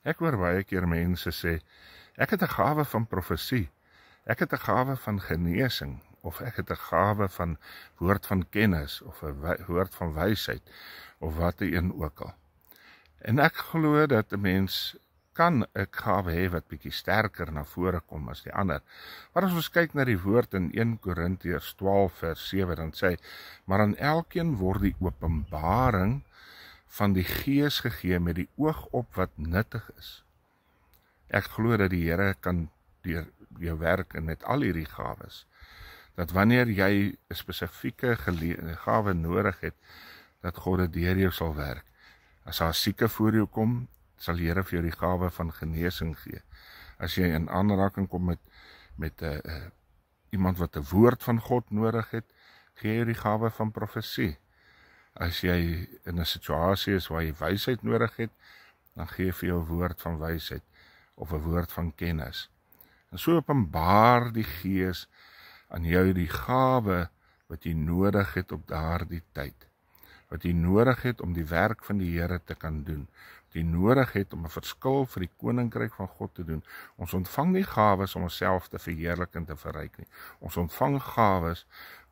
Ek hoor baie keer mense sê, ek het 'n gawe van profesie, ek het 'n gawe van genesing, of ek het 'n gawe van woord van kennis, of 'n woord van wysheid, of wat een ook al. En ek glo dat 'n mens kan 'n gawe hê wat bietjie sterker na vore kom as die ander. Maar as ons kyk na die woord in 1 Korintiërs 12 vers 7, dan sê hy, maar aan elkeen word die openbaring van die Gees gegee met die oog op wat nuttig is. Ek glo dat die Here kan deur jou werk en met al hierdie gawes, dat wanneer jy 'n spesifieke gawe nodig het, dat God dit deur jou sal werk. As daar 'n sieke voor jou kom, sal die Here vir jou die gawe van genesing gee. As jy in aanraking kom met iemand wat 'n woord van God nodig het, gee jy die gawe van profesie. As jy in 'n situasie is waar jy wysheid nodig het, dan gee jy vir jou 'n woord van wysheid of 'n woord van kennis. En so openbaar die Gees aan jou die gawe wat jy nodig het op daardie tyd. Wat jy nodig het om die werk van die Here te kan doen. Wat jy nodig het om 'n verskil vir die koninkryk van God te doen. Ons ontvang nie gawes om onsself te verheerlik en te verryk nie. Ons ontvang gawes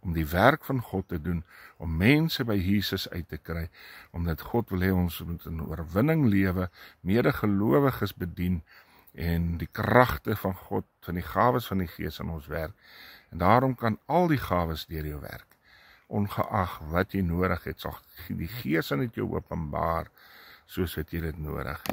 om die werk van God te doen, om mense by Jesus uit te kry, omdat God wil hê ons moet in oorwinning lewe, medegelowiges bedien, en die kragte van God, van die gawes van die Gees in ons werk. En daarom kan al die gawes deur jou werk. Ongeag wat jy nodig het, sal die Gees aan dit jou openbaar, soos wat jy dit nodig het.